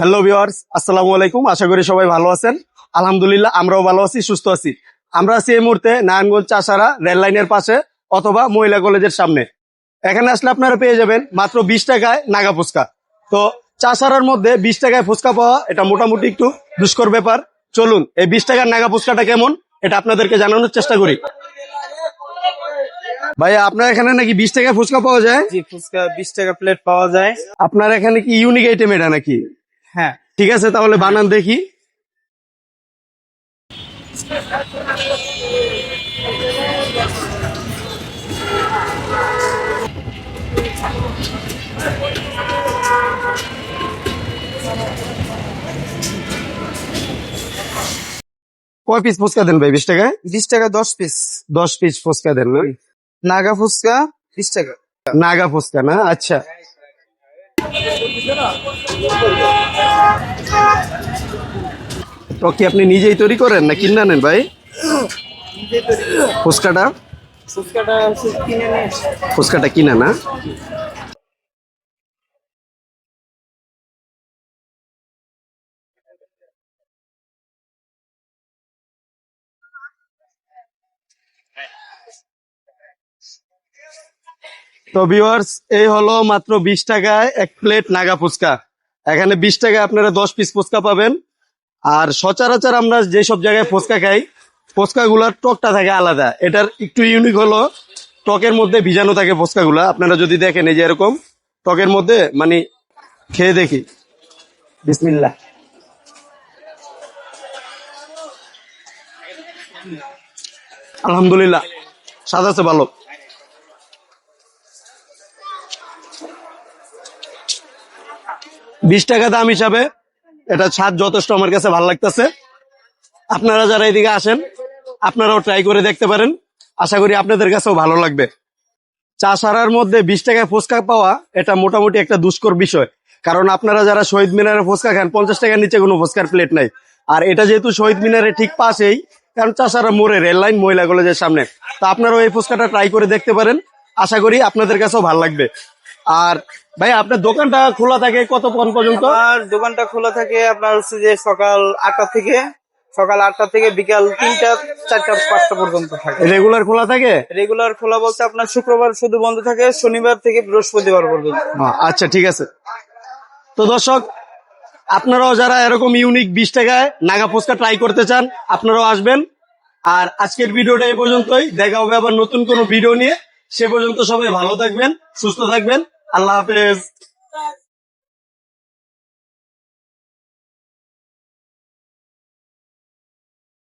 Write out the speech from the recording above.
Hello viewers, আসসালামু আলাইকুম। আশা করি সবাই ভালো আছেন। আলহামদুলিল্লাহ আমরাও ভালো আছি, সুস্থ আছি। আমরা আছি এই মুহূর্তে নারায়ণগঞ্জ চাষারা রেল লাইনের পাশে অথবা মহিলা কলেজের সামনে। এখানে আসলে আপনারা পেয়ে যাবেন মাত্র 20 টাকায় নাগা ফুচকা। তো চাষারার মধ্যে 20 টাকায় ফুচকা পাওয়া এটা মোটামুটি একটু দুষ্কর ব্যাপার। চলুন এই 20 টাকার নাগা ফুচকাটা কেমন এটা আপনাদেরকে জানানোর চেষ্টা করি। ভাইয়া, আপনার এখানে নাকি 20 টাকায় ফুচকা পাওয়া যায়? জি, ফুচকা 20 টাকা প্লেট পাওয়া যায়। আপনার এখানে কি ইউনিক আইটেম এটা নাকি? হ্যাঁ, ঠিক আছে, তাহলে বানান দেখি। কয় পিস ফুচকা দেন ভাই 20 টাকায়? 20 টাকা 10 পিস। 10 পিস ফুচকা দেন না? নাগা ফুচকা 20 টাকা। নাগা ফুচকা না? আচ্ছা। তো কি আপনি নিজেই তৈরি করেন না কিনে আনেন ভাই ফুচকাটা? ফুচকাটা কিনে নিয়ে ফুচকাটা কিনা না? তো ভিউয়ার্স, এই হলো মাত্র 20 টাকায় এক প্লেট নাগা ফুচকা। এখানে 20 টাকায় আপনারা 10 পিস ফুচকা পাবেন। আর সচরাচর আমরা যেসব জায়গায় ফুচকা খাই, ফুচকাগুলোর টকটা থাকে আলাদা। এটার একটু ইউনিক হলো টকের মধ্যে ভিজানো থাকে ফুচকাগুলা। আপনারা যদি দেখেন এই যে এরকম টকের মধ্যে, মানে খেয়ে দেখি। বিসমিল্লাহ। আলহামদুলিল্লাহ, স্বাদ আছে ভালো। $20 দাম হিসাবে এটা স্বাদ যথেষ্ট আমার কাছে ভালো লাগতেছে। আপনারা যারা এদিকে আসেন আপনারাও ট্রাই করে দেখতে পারেন। আশা করি আপনাদের কাছেও ভালো লাগবে। চাষারার মধ্যে 20 টাকায় ফুচকা পাওয়া এটা মোটামুটি একটা দুষ্কর বিষয়। কারণ আপনারা যারা শহীদ মিনারে ফুচকা খান 50 টাকার নিচে কোনো ফুচকার প্লেট নাই। আর এটা যেহেতু শহীদ মিনারের ঠিক পাশেই, কারণ চাষারা মোড়ে রেল লাইন মহিলা কলেজের সামনে, তো আপনারাও এই ফুচকাটা ট্রাই করে দেখতে পারেন। আশা করি আপনাদের কাছেও ভালো লাগবে। আর ভাই, আপনার দোকানটা খোলা থাকে কতক্ষণ পর্যন্ত? আমার দোকানটা খোলা থাকে আপনার হচ্ছে যে সকাল 8টা থেকে বিকাল 3টা 4টা 5টা পর্যন্ত থাকে। রেগুলার খোলা থাকে? রেগুলার খোলা বলতে আপনার শুক্রবার শুধু বন্ধ থাকে, শনিবার থেকে বৃহস্পতিবার পর্যন্ত। আচ্ছা, ঠিক আছে। তো দর্শক, আপনারাও যারা এরকম ইউনিক 20 টাকায় নাগা ফুচকা ট্রাই করতে চান আপনারাও আসবেন। আর আজকের ভিডিওটা এই পর্যন্তই। দেখা হবে আবার নতুন কোনো ভিডিও নিয়ে। সে পর্যন্ত সবাই ভালো থাকবেন, সুস্থ থাকবেন। আল্লাহ হাফেজ।